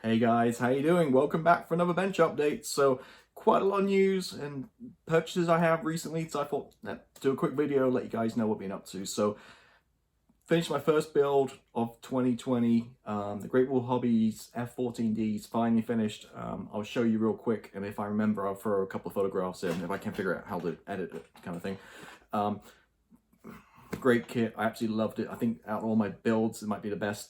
Hey guys, how you doing? Welcome back for another bench update. So quite a lot of news and purchases I have recently, so I thought do a quick video, let you guys know what I've been up to. So finished my first build of 2020, the Great Wall Hobbies F14Ds finally finished. I'll show you real quick, and if I remember I'll throw a couple of photographs in if I can figure out how to edit it kind of thing. Great kit, I absolutely loved it. I think out of all my builds it might be the best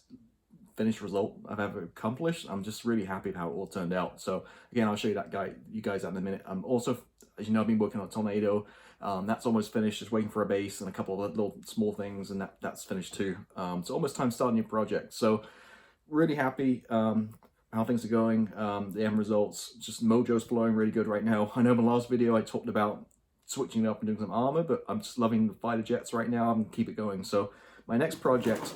finished result I've ever accomplished. I'm just really happy with how it all turned out. So again, I'll show you you guys that in a minute. Also, as you know, I've been working on Tornado. That's almost finished, just waiting for a base and a couple of little small things, and that's finished too. So almost time to start a new project. So really happy how things are going. The end results, just mojo's flowing really good right now. I know in my last video I talked about switching it up and doing some armor, but I'm just loving the fighter jets right now. I'm gonna keep it going. So my next project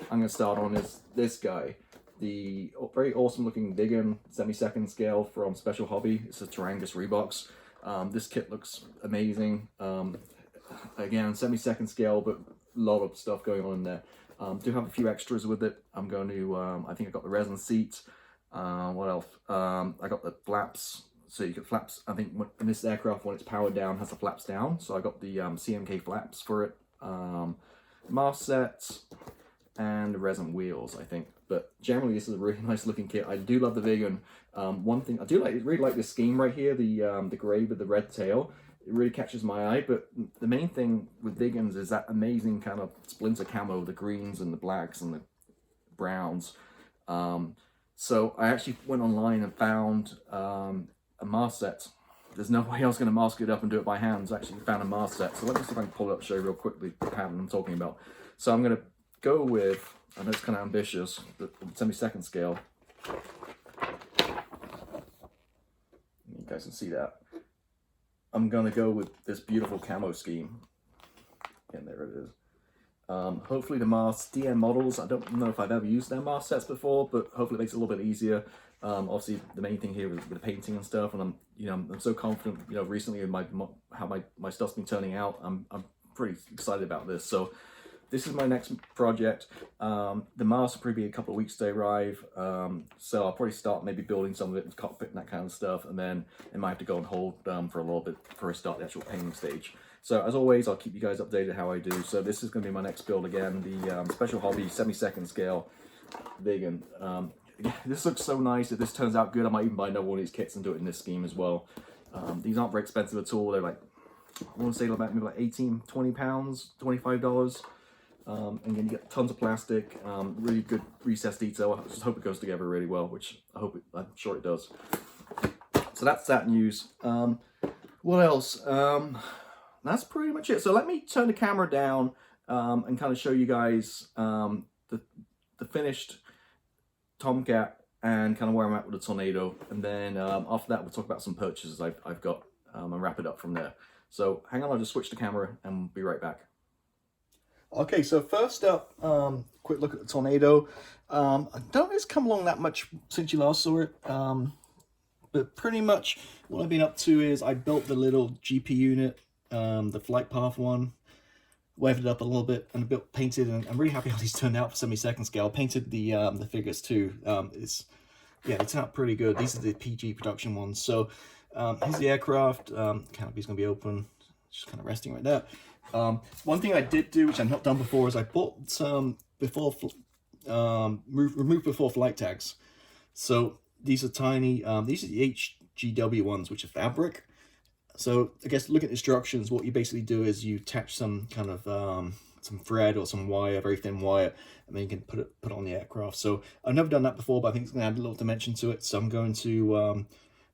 I'm going to start on is this guy, the very awesome looking Vigan semi-second scale from Special Hobby. It's a Tarangus Reeboks. This kit looks amazing. Again, semi-second scale, but a lot of stuff going on in there. Do have a few extras with it. I'm going to, I think I got the resin seat. What else? I got the flaps. So you get flaps, I think in this aircraft, when it's powered down, has the flaps down. So I got the CMK flaps for it. Mast sets and resin wheels, I think. But generally, this is a really nice looking kit. I do love the Vigan. One thing I do really like this scheme right here, the gray with the red tail. It really catches my eye. But the main thing with Vigans is that amazing kind of splinter camo, the greens and the blacks and the browns. So I actually went online and found a mast set. There's no way I was going to mask it up and do it by hand. I actually found a mast set. So let me see if I can pull it up, show you real quickly the pattern I'm talking about. So I'm going to go with, I know it's kind of ambitious, the semi-second scale. You guys can see that. I'm going to go with this beautiful camo scheme. And there it is. Hopefully the mast DN models, I don't know if I've ever used their mast sets before, but hopefully it makes it a little bit easier. Obviously the main thing here is with the painting and stuff, and I'm so confident, recently in how my stuff's been turning out. I'm pretty excited about this. So this is my next project. The mast will probably be a couple of weeks to arrive. So I'll probably start maybe building some of it with cockpit and that kind of stuff, and then it might have to go on hold for a little bit before I start the actual painting stage. So as always, I'll keep you guys updated how I do. So this is going to be my next build again, the Special Hobby semi-second scale Vigan. This looks so nice. If this turns out good, I might even buy another one of these kits and do it in this scheme as well. These aren't very expensive at all. They're like, I want to say about maybe like 18, 20 pounds, $25. And then you get tons of plastic, really good recessed detail. I just hope it goes together really well, which I'm sure it does. So that's that news. What else? That's pretty much it. So let me turn the camera down and kind of show you guys the finished Tomcat and kind of where I'm at with the Tornado. And then after that, we'll talk about some purchases I've got and wrap it up from there. So hang on, I'll just switch the camera and we'll be right back. Okay, so first up, quick look at the Tornado. I don't think it's come along that much since you last saw it, but pretty much what I've been up to is I built the little GP unit, the flight path one, waved it up a little bit, and painted, and I'm really happy how these turned out for semi-second scale. Painted the figures too. They turned out pretty good. These are the PG production ones. So here's the aircraft. Canopy's gonna be open, just kind of resting right there. One thing I did do, which I've not done before, is I bought some remove before flight tags. So these are tiny. These are the HGW ones, which are fabric. So I guess look at instructions. What you basically do is you attach some kind of some thread or some wire, very thin wire, and then you can put it on the aircraft. So I've never done that before, but I think it's going to add a little dimension to it. So I'm going to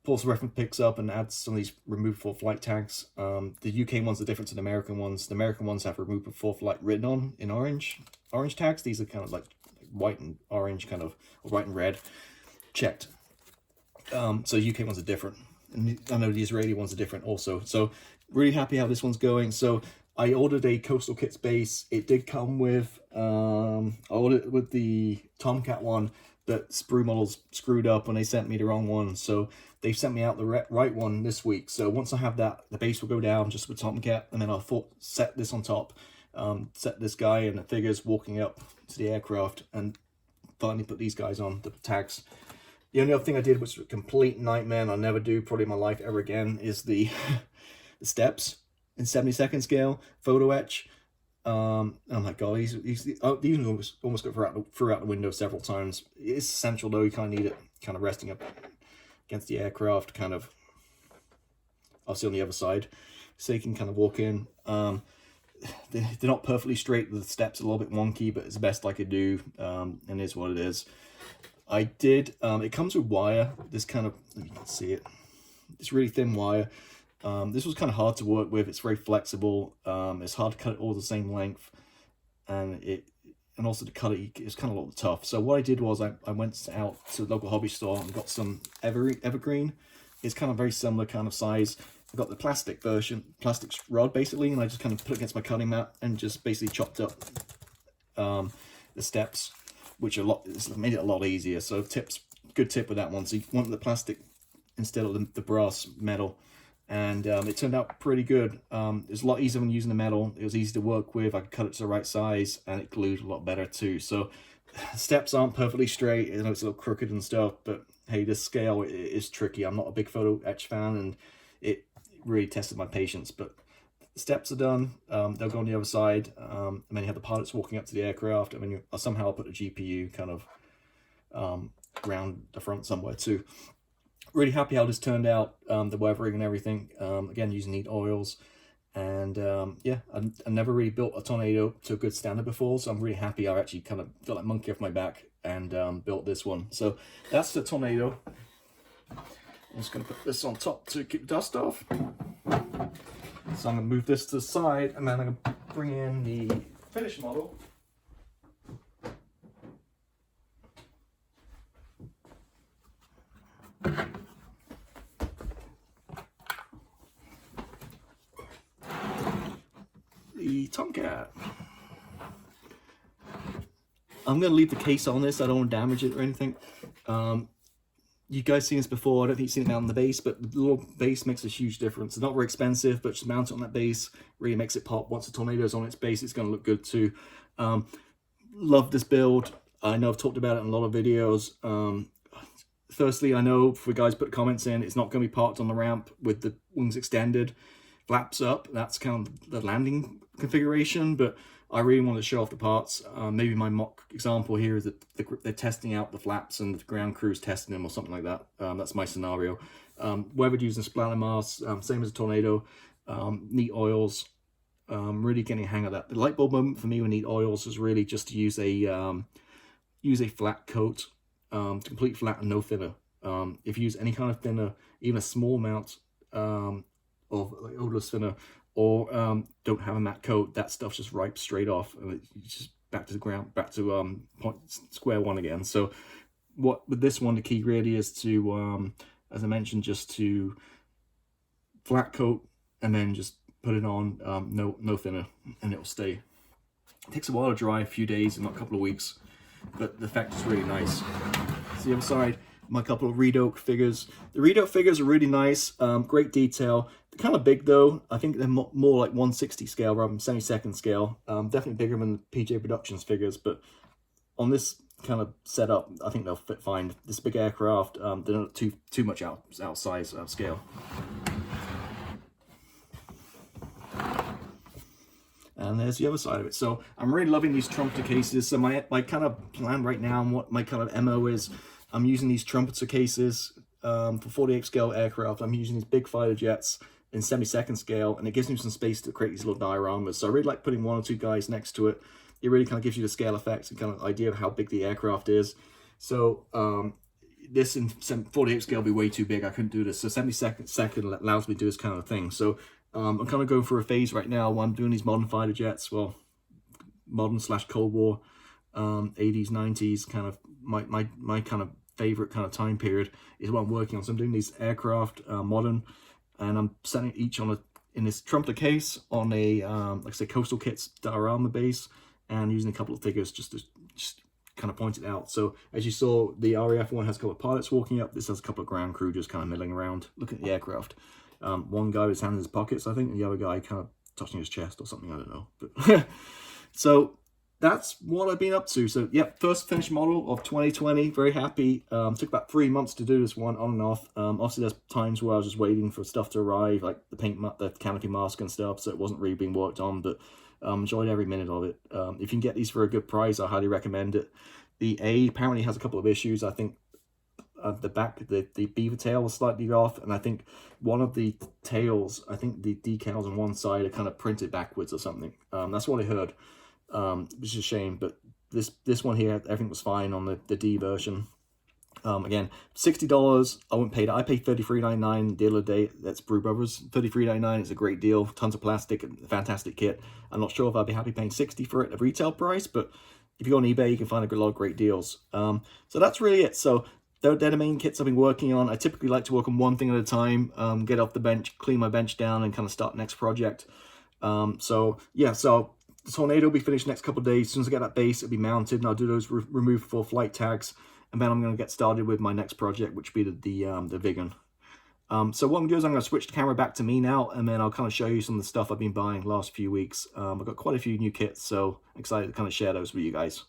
pull some reference pics up and add some of these remove before flight tags. The UK ones are different to the American ones. The American ones have remove before flight written on in orange tags. These are kind of like white and orange, kind of, or white and red, checked. So UK ones are different. And I know the Israeli ones are different also. So really happy how this one's going. So I ordered a Coastal Kits base. It did come with, I ordered it with the Tomcat one, but sprue models screwed up when they sent me the wrong one. So they sent me out the right one this week. So once I have that, the base will go down just with Tomcat, and then I'll set this on top, set this guy and the figures walking up to the aircraft, and finally put these guys on, the tags. The only other thing I did, which was a complete nightmare, and I'll never do probably in my life ever again, is the, the steps in 70-second scale photo etch. Oh my god, these almost got through out the window several times. It's essential though. You kind of need it, kind of resting up against the aircraft, kind of obviously on the other side, so you can kind of walk in. They're not perfectly straight. The steps are a little bit wonky, but it's the best I could do, and it is what it is. I did. It comes with wire. This kind of, you can see it. It's really thin wire. This was kind of hard to work with. It's very flexible. It's hard to cut it all the same length, and also to cut it, it's kind of a little tough. So what I did was I went out to the local hobby store and got some evergreen. It's kind of very similar kind of size. I got the plastic version, plastic rod basically, and I just kind of put it against my cutting mat and just basically chopped up the steps, which made it a lot easier. So good tip with that one. So you want the plastic instead of the brass metal, and it turned out pretty good. It was a lot easier when using the metal. It was easy to work with. I could cut it to the right size, and it glued a lot better too. So steps aren't perfectly straight. You know, it's a little crooked and stuff, but hey, this scale is tricky. I'm not a big photo etch fan, and it really tested my patience. But the steps are done. They'll go on the other side, and then you have the pilots walking up to the aircraft. I mean, somehow I'll put a GPU kind of around the front somewhere too. Really happy how this turned out, the weathering and everything. Again, using neat oils. And yeah, I never really built a Tornado to a good standard before, so I'm really happy I actually kind of got that monkey off my back and built this one. So that's the Tornado. I'm just going to put this on top to keep the dust off. So I'm going to move this to the side, and then I'm going to bring in the finished model. The Tomcat. I'm going to leave the case on this. I don't want to damage it or anything. You guys seen this before. I don't think you've seen it out on the base, but the little base makes a huge difference. It's not very expensive, but just mount it on that base really makes it pop. Once the Tornado's on its base, it's going to look good too. Love this build. I know I've talked about it in a lot of videos. Firstly, I know for guys put comments in, it's not going to be parked on the ramp with the wings extended, flaps up. That's kind of the landing configuration, but I really want to show off the parts. Maybe my mock example here is that they're testing out the flaps and the ground crew's testing them or something like that. That's my scenario. Weathered using splatter masks, same as a Tornado. Neat oils. Really getting a hang of that. The light bulb moment for me with neat oils is really just to use a flat coat, complete flat and no thinner. If you use any kind of thinner, even a small amount of like odorless thinner, or don't have a matte coat, that stuff just ripes straight off, and it's just back to the ground, back to square one again. So what with this one, the key really is to, as I mentioned, just to flat coat and then just put it on, no thinner, and it'll stay. It takes a while to dry, a few days, not a couple of weeks, but the effect is really nice. So the other side, my couple of Reed Oak figures. The Reed Oak figures are really nice, great detail. They're kind of big though. I think they're more like 1/60 scale rather than 70-second scale. Definitely bigger than the PJ Productions figures, but on this kind of setup, I think they'll fit fine. This big aircraft, they're not too much outsize scale. And there's the other side of it. So I'm really loving these trumpeter cases. So my kind of plan right now and what my kind of MO is, I'm using these trumpeter cases for 48 scale aircraft. I'm using these big fighter jets in 70-second scale, and it gives me some space to create these little dioramas. So I really like putting one or two guys next to it. It really kind of gives you the scale effects and kind of idea of how big the aircraft is. So this in 48 scale would be way too big. I couldn't do this. So 70-second allows me to do this kind of thing. So I'm kind of going through a phase right now where I'm doing these modern fighter jets. Well, modern / Cold War, 80s, 90s, kind of my kind of favorite kind of time period is what I'm working on. So I'm doing these aircraft, modern, and I'm setting each on in this trumpeter case on a like I say, Coastal Kits diorama base, and using a couple of figures just kind of point it out. So as you saw, the RAF one has a couple of pilots walking up. This has a couple of ground crew just kind of milling around, looking at the aircraft. One guy with his hands in his pockets, I think, and the other guy kind of touching his chest or something, I don't know. But so that's what I've been up to. So, yep, first finished model of 2020. Very happy. Took about 3 months to do this one, on and off. Obviously, there's times where I was just waiting for stuff to arrive, like the canopy mask and stuff, so it wasn't really being worked on, but enjoyed every minute of it. If you can get these for a good price, I highly recommend it. The A apparently has a couple of issues. I think the back, the beaver tail was slightly off, and I think one of the tails, I think the decals on one side are kind of printed backwards or something. That's what I heard, which is a shame. But this one here, everything was fine on the D version. Again, $60. I wouldn't pay that. I paid $33.99 the other day. That's Brew Brothers. $33.99 is a great deal. Tons of plastic, fantastic kit. I'm not sure if I'd be happy paying $60 for it at retail price, but if you go on eBay, you can find a lot of great deals. So that's really it. So they're the main kits I've been working on. I typically like to work on one thing at a time, get off the bench, clean my bench down, and kind of start the next project. So yeah, so the Tornado will be finished next couple of days. As soon as I get that base, it'll be mounted, and I'll do those removable flight tags. And then I'm going to get started with my next project, which will be the Vigan. So what I'm going to do is I'm going to switch the camera back to me now, and then I'll kind of show you some of the stuff I've been buying the last few weeks. I've got quite a few new kits, so excited to kind of share those with you guys.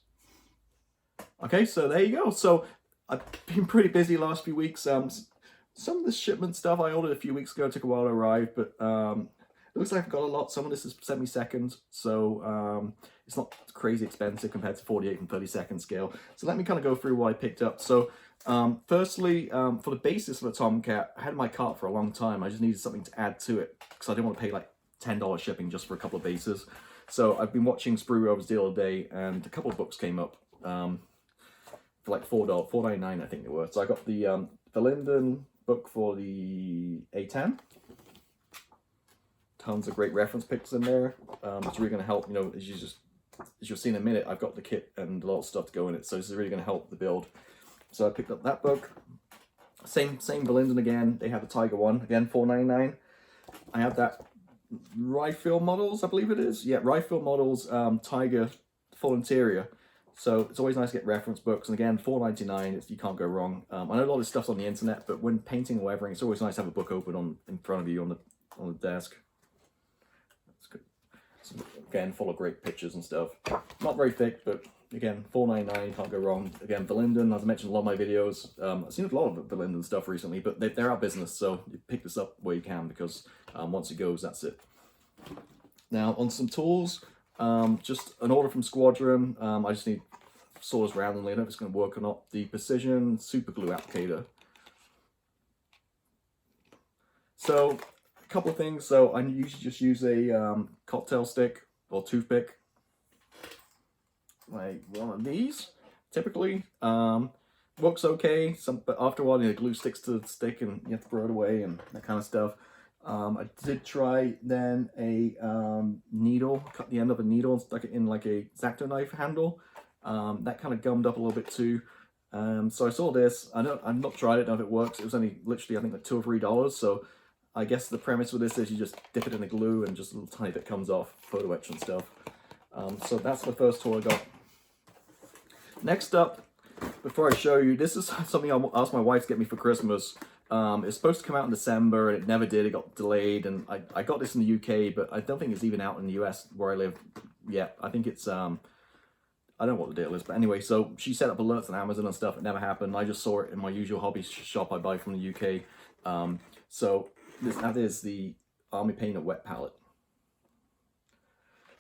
Okay, so there you go. So I've been pretty busy the last few weeks. Some of the shipment stuff I ordered a few weeks ago took a while to arrive, but it looks like I've got a lot. Some of this is 70-second, so it's not crazy expensive compared to 48 and 30-second scale. So let me kind of go through what I picked up. So firstly, for the basis of the Tomcat, I had my cart for a long time. I just needed something to add to it because I didn't want to pay like $10 shipping just for a couple of bases. So I've been watching Sprue Rovers the other day, and a couple of books came up for like $4.99, I think they were. So I got the Verlinden book for the A10. Tons of great reference picks in there. It's really going to help, you know, as you'll see in a minute, I've got the kit and a lot of stuff to go in it, so this is really going to help the build. So I picked up that book. Same Verlinden again. They have the Tiger one again, $4.99. I have that Rifle Models, I believe it is. Yeah, Rifle Models Tiger full interior. So it's always nice to get reference books, and again, $4.99. You can't go wrong. I know a lot of stuff's on the internet, but when painting or weathering, it's always nice to have a book open in front of you on the desk. So again, full of great pictures and stuff. Not very thick, but again, $4.99, can't go wrong. Again, Verlinden, as I mentioned in a lot of my videos, I've seen a lot of Verlinden stuff recently, but they're out of business, so you pick this up where you can, because once it goes, that's it. Now, on some tools, just an order from Squadron. I just need saws randomly. I don't know if it's going to work or not. The Precision Super Glue Applicator. So, couple of things. So I usually just use a cocktail stick or toothpick, like one of these. Typically, works okay. But after a while, the glue sticks to the stick, and you have to throw it away and that kind of stuff. I did try then a needle, cut the end of a needle and stuck it in like a X-Acto knife handle. That kind of gummed up a little bit too. So I saw this. I've not tried it. I don't know if it works. It was only literally, I think, like $2 or $3. So I guess the premise with this is you just dip it in the glue and just a little tiny bit comes off, photo etch and stuff. So that's the first tool I got. Next up, before I show you, this is something I asked my wife to get me for Christmas. It's supposed to come out in December, and it never did. It got delayed, and I got this in the UK, but I don't think it's even out in the US where I live yet. I think it's, I don't know what the deal is, but anyway, so she set up alerts on Amazon and stuff. It never happened. I just saw it in my usual hobby shop I buy from the UK. So that is the Army Painter wet palette.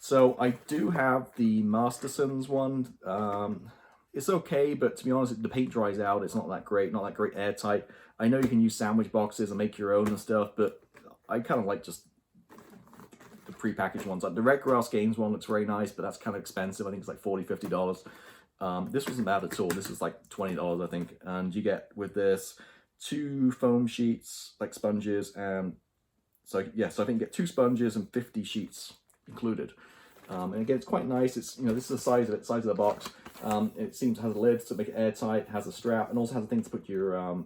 So I do have the Mastersons one. It's okay, but to be honest, the paint dries out. It's not that great airtight. I know you can use sandwich boxes and make your own and stuff, but I kind of like just the prepackaged ones. Like the Red Grass Games one looks very nice, but that's kind of expensive. I think it's like $40, $50. This wasn't bad at all. This is like $20, I think. And you get with this 2 foam sheets, like sponges, and so yeah, so I think you get 2 sponges and 50 sheets included. And again, it's quite nice. It's, you know, this is the size of it, size of the box. It seems to have a lid to make it airtight, has a strap, and also has a thing to put your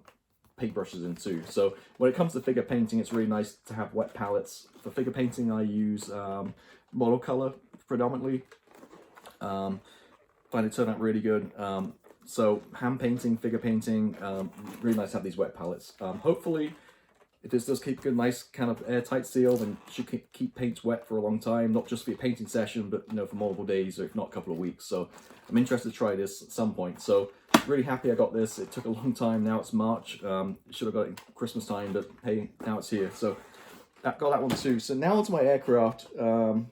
paintbrushes in too. So when it comes to figure painting, it's really nice to have wet palettes. For figure painting, I use Model Color predominantly. Find it turned out really good. So hand painting, figure painting, really nice to have these wet palettes. Hopefully if this does keep good, nice kind of airtight seal, then it should keep paints wet for a long time, not just for your painting session, but for multiple days, or if not a couple of weeks. So I'm interested to try this at some point. So really happy I got this. It took a long time. Now it's March. Should have got it in Christmas time, but hey, now it's here. So got that one too. So now onto my aircraft. 2,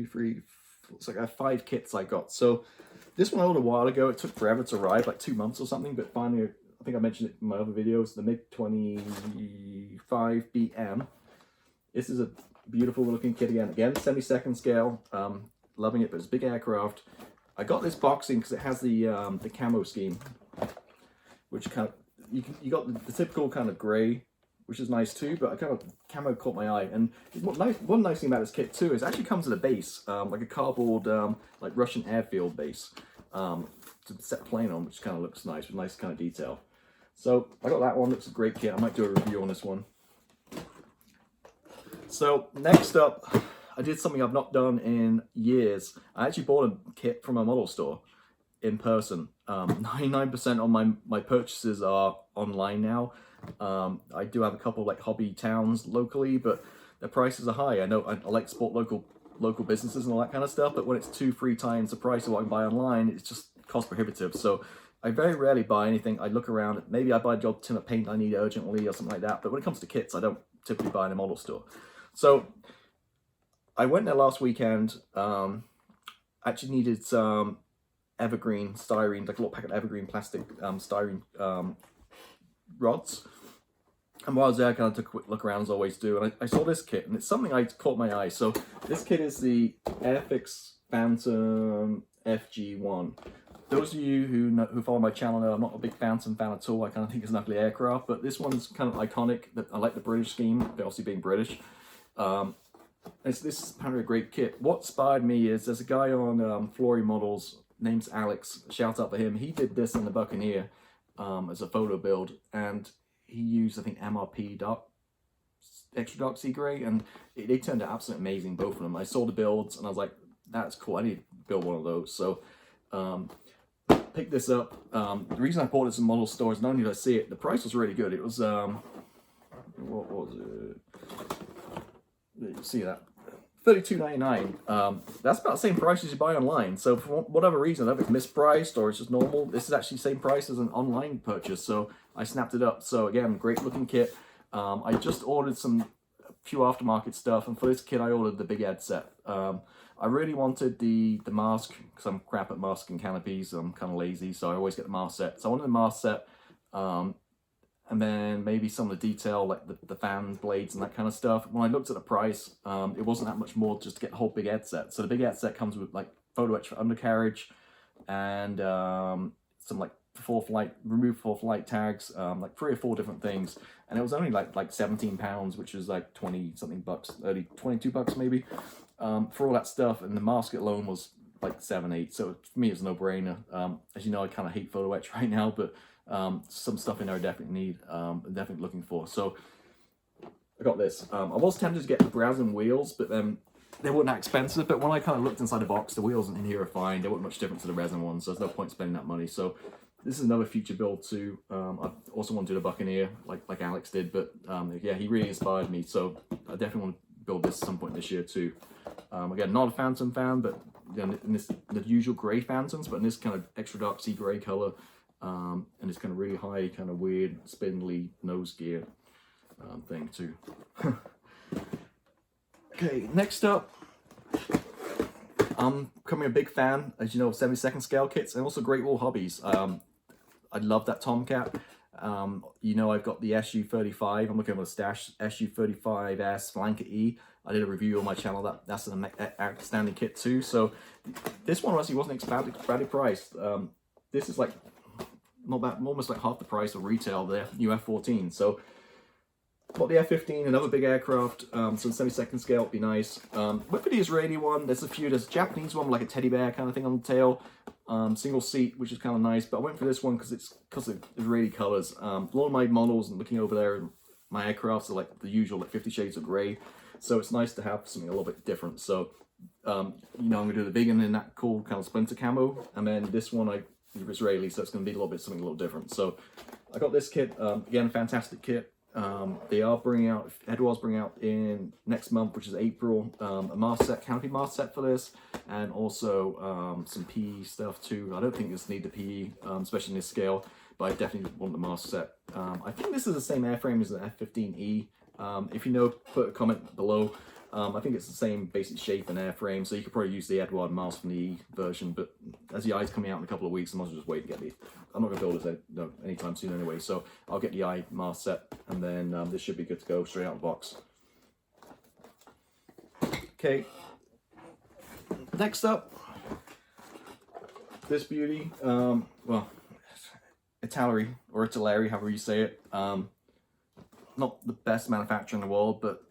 3, looks like I have 5 kits I got. So this one I ordered a while ago. It took forever to arrive, like 2 months or something, but finally, I think I mentioned it in my other videos, the MiG-25 BM. This is a beautiful looking kit again, semi-second scale. Loving it, but it's a big aircraft. I got this boxing because it has the camo scheme, which kind of, you got the typical kind of grey, which is nice too, but I kind of camo caught my eye. And one nice thing about this kit too is it actually comes with a base, like a cardboard, like Russian airfield base, to set a plane on, which kind of looks nice with nice kind of detail. So I got that one. Looks a great kit. I might do a review on this one. So next up, I did something I've not done in years. I actually bought a kit from a model store in person. 99% of my purchases are online now. I do have a couple of like hobby towns locally, but the prices are high. I know I like to support local businesses and all that kind of stuff, but when it's 2-3 times the price of what I can buy online, it's just cost prohibitive. So I very rarely buy anything. I look around, maybe I buy a job tin of paint I need urgently or something like that, but when it comes to kits, I don't typically buy in a model store. So I went there last weekend. Actually needed some evergreen styrene, like a little packet of evergreen plastic styrene rods. And while I was there, I kind of took a quick look around as I always do, and I saw this kit, and it's something I caught my eye. So this kit is the Airfix Phantom FG1. Those of you who follow my channel know I'm not a big Phantom fan at all. I kind of think it's an ugly aircraft, but this one's kind of iconic. I like the British scheme, obviously being British. This is apparently a great kit. What inspired me is there's a guy on Flory Models, name's Alex. Shout out to him. He did this in the Buccaneer as a photo build, and he used, I think, MRP extra dark sea gray, and they turned out absolutely amazing, both of them. I saw the builds and I was like, that's cool. I need to build one of those. So picked this up. The reason I bought this in model store is not only did I see it, the price was really good. It was what was it? You see that? $32.99. That's about the same price as you buy online. So for whatever reason, I don't know if it's mispriced or it's just normal. This is actually the same price as an online purchase. So I snapped it up. So again, great looking kit. I just ordered a few aftermarket stuff, and for this kit I ordered the Big Ed set. I really wanted the mask because I'm crap at mask and canopies. I'm kind of lazy, so I always get the mask set. So I wanted the mask set. And then maybe some of the detail, like the fan blades and that kind of stuff. When I looked at the price, it wasn't that much more just to get the whole Big Ed set. So the Big Ed set comes with like photo etch for undercarriage and some like remove for flight tags, like 3 or 4 different things. And it was only like £17, which is like 20 something bucks, early 22 bucks maybe, for all that stuff. And the mask alone was like 7, 8. So for me, it's a no-brainer. As you know, I kind of hate photo etch right now, but some stuff in there I definitely need, definitely looking for. So I got this. I was tempted to get the Browsen wheels, but then they weren't that expensive. But when I kind of looked inside the box, the wheels in here are fine. They weren't much different to the resin ones, so there's no point spending that money. So this is another future build too. I also want to do the Buccaneer like Alex did, but yeah, he really inspired me. So I definitely want to build this at some point this year too. Again, not a Phantom fan, but in the usual grey Phantoms, but in this kind of extra dark sea grey color. And it's kind of really high, kind of weird, spindly nose gear thing too. Okay, next up, I'm becoming a big fan, as you know, of 72nd scale kits and also Great Wall Hobbies. I love that Tomcat. You know, I've got the SU-35. I'm looking at a stash SU-35S Flanker E. I did a review on my channel. That's an outstanding kit too. So this one actually wasn't badly priced. This is like not bad, almost like half the price of retail there, new F-14. So got the F-15, another big aircraft, so the 72nd scale would be nice. Went for the Israeli one. There's a Japanese one, like a teddy bear kind of thing on the tail. Single seat, which is kind of nice, but I went for this one because of Israeli colors. A lot of my models and looking over there, my aircrafts are like the usual, like 50 Shades of Grey. So it's nice to have something a little bit different. So, you know, I'm going to do the big one in that cool kind of splinter camo, and then this one Israeli, so it's going to be something a little different. So I got this kit, again, fantastic kit. They are bringing out, Edouard's bringing out in next month, which is April, a mask set, canopy mask set for this, and also some PE stuff too. I don't think this need the PE, especially in this scale, but I definitely want the mask set. I think this is the same airframe as the F-15E. If you know, put a comment below. I think it's the same basic shape and airframe, so you could probably use the Edouard mask from the E version, but as the I's coming out in a couple of weeks, I might as well just wait and get the... I'm not going to build this anytime soon anyway, so I'll get the I mask set, and then this should be good to go straight out of the box. Okay, next up, this beauty, well, Italeri, or Italeri, however you say it. Not the best manufacturer in the world, but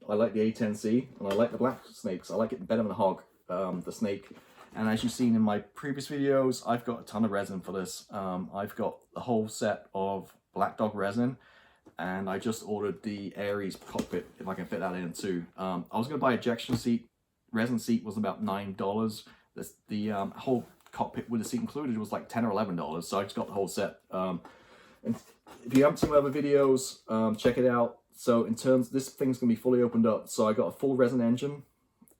I like the A10C, and I like the black snakes. I like it better than the hog, the snake. And as you've seen in my previous videos, I've got a ton of resin for this. I've got the whole set of Black Dog resin, and I just ordered the Ares cockpit, if I can fit that in too. I was going to buy ejection seat. Resin seat was about $9. The whole cockpit with the seat included was like $10 or $11, so I just got the whole set. And if you haven't seen my other videos, check it out. So in terms, this thing's going to be fully opened up. So I got a full resin engine.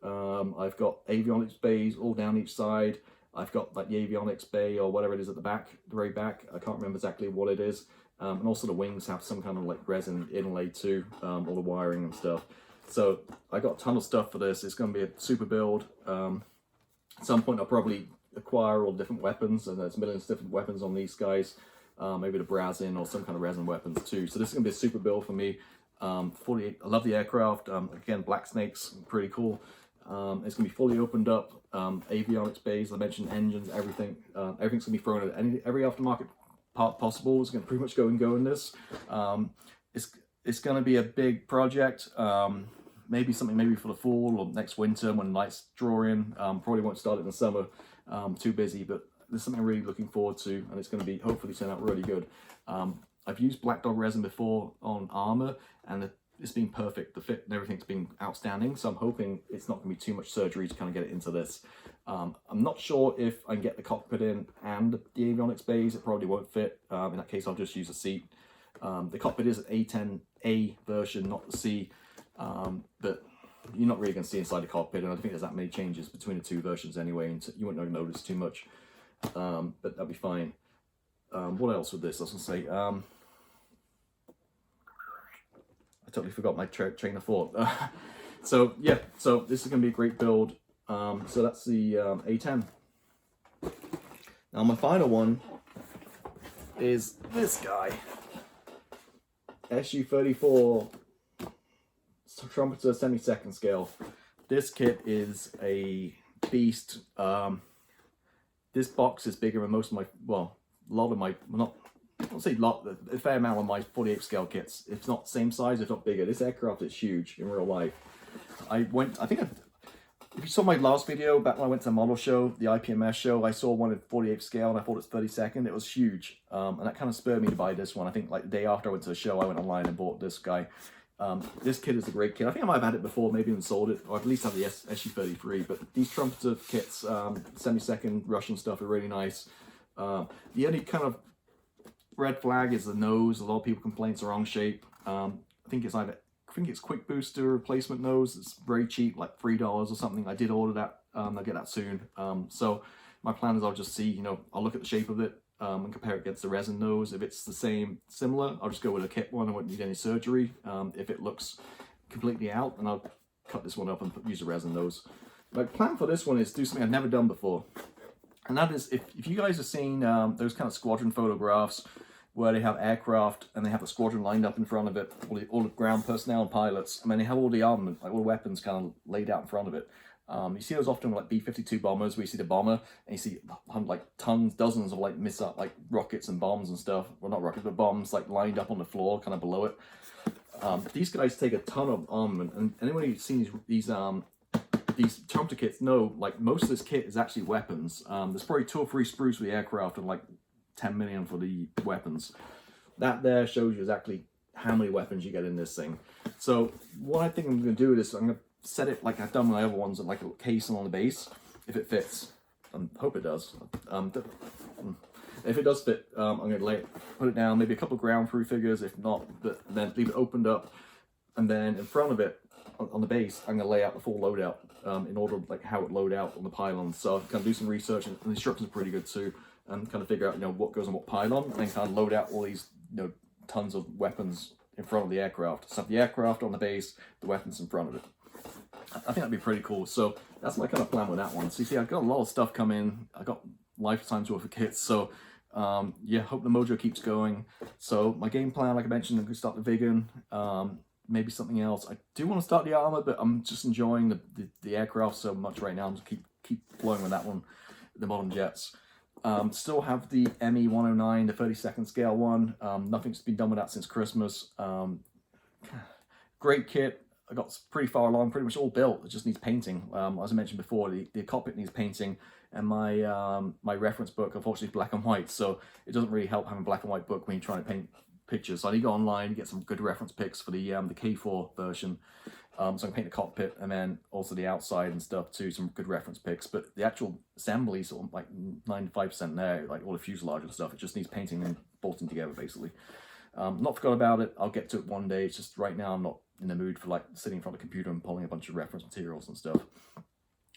I've got avionics bays all down each side. I've got like the avionics bay or whatever it is at the back, the very back. I can't remember exactly what it is. And also the wings have some kind of like resin inlay too, all the wiring and stuff. So I got a ton of stuff for this. It's going to be a super build. At some point I'll probably acquire all different weapons, and there's millions of different weapons on these guys. Maybe the Brazin or some kind of resin weapons too. So this is going to be a super build for me. I love the aircraft. Again, Black Snakes, pretty cool. It's going to be fully opened up. Avionics bays, I mentioned engines, everything. Everything's going to be thrown at every aftermarket part possible. It's going to pretty much go in this. It's going to be a big project. Maybe something maybe for the fall or next winter when lights draw in. Probably won't start it in the summer. Too busy, but there's something I'm really looking forward to, and it's going to be hopefully turn out really good. I've used Black Dog resin before on armor, and it's been perfect. The fit and everything's been outstanding, so I'm hoping it's not going to be too much surgery to kind of get it into this. I'm not sure if I can get the cockpit in and the avionics bays. It probably won't fit. In that case, I'll just use a seat. The cockpit is an A10A version, not the C, but you're not really going to see inside the cockpit, and I don't think there's that many changes between the two versions anyway, and you won't notice too much. But that'll be fine. What else with this? I was going to say, I totally forgot my train of thought. So yeah, so this is going to be a great build. So that's the A10. Now my final one is this guy, SU-34 Trumpeter semi-second scale. This kit is a beast. This box is bigger than most of my, well, a lot of my, well, I'll say lot, a fair amount of my 48 scale kits. If not same size, if not bigger. This aircraft is huge in real life. If you saw my last video back when I went to the model show, the IPMS show, I saw one in 48 scale and I thought it's 32nd. It was huge. And that kind of spurred me to buy this one. I think like the day after I went to the show, I went online and bought this guy. This kit is a great kit. I think I might have had it before, maybe even sold it, or at least have the SU-33. But these Trumpeter kits, semi-second Russian stuff, are really nice. The only kind of red flag is the nose. A lot of people complain it's the wrong shape. I think it's Quick Booster replacement nose. It's very cheap, like $3 or something. I did order that. I'll get that soon. So my plan is I'll just see, I'll look at the shape of it and compare it against the resin nose. If it's the same, similar, I'll just go with a kit one. I won't need any surgery. If it looks completely out, then I'll cut this one up and use a resin nose. My plan for this one is do something I've never done before. And that is, if you guys have seen those kind of squadron photographs where they have aircraft and they have the squadron lined up in front of it, all the ground personnel and pilots, and then they have all the armament, like all the weapons kind of laid out in front of it. You see those often with like B-52 bombers, where you see the bomber and you see like tons, dozens of like missile, like rockets and bombs and stuff. Well, not rockets, but bombs like lined up on the floor, kind of below it. These guys take a ton of armament, and anyone who's seen these Trumpeter kits know like most of this kit is actually weapons. There's probably 2 or 3 sprues for the aircraft and like 10 million for the weapons. That there shows you exactly how many weapons you get in this thing. So what I think I'm going to do is I'm going to set it like I've done with my other ones, like a casing on the base, if it fits. I hope it does. If it does fit, I'm going to put it down, maybe a couple of ground through figures, if not, but then leave it opened up, and then in front of it, on the base, I'm going to lay out the full loadout in order of like how it load out on the pylon. So kind of do some research, and the instructions are pretty good too, and kind of figure out, you know, what goes on what pylon, and then kind of load out all these, you know, tons of weapons in front of the aircraft. So the aircraft on the base, the weapons in front of it. I think that'd be pretty cool. So that's my kind of plan with that one. So you see, I've got a lot of stuff coming. I got lifetime's worth of kits. So yeah, hope the mojo keeps going. So my game plan, like I mentioned, I'm going to start the Viggen. Maybe something else. I do want to start the armor, but I'm just enjoying the aircraft so much right now. I'm just keep flowing with that one, the modern jets. Still have the ME-109, the 32nd scale one. Nothing's been done with that since Christmas. Great kit. I got pretty far along, pretty much all built. It just needs painting. As I mentioned before, the cockpit needs painting, and my my reference book, unfortunately, is black and white, so it doesn't really help having a black and white book when you're trying to paint pictures. So I need to go online and get some good reference pics for the K4 version. So I can paint the cockpit and then also the outside and stuff too, some good reference pics. But the actual assembly is sort of like 95% there, like all the fuselage and stuff. It just needs painting and bolting together, basically. Not forgot about it. I'll get to it one day. It's just right now I'm not in the mood for like sitting in front of the computer and pulling a bunch of reference materials and stuff.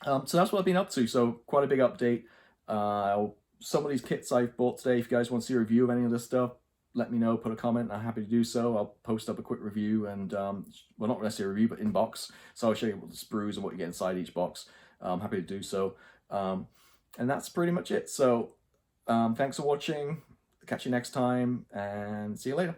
So that's what I've been up to. So quite a big update. Some of these kits I've bought today, if you guys want to see a review of any of this stuff, let me know, put a comment. I'm happy to do so. I'll post up a quick review and, well, not necessarily a review, but in box. So I'll show you what the sprues and what you get inside each box. I'm happy to do so. And that's pretty much it. So thanks for watching. Catch you next time and see you later.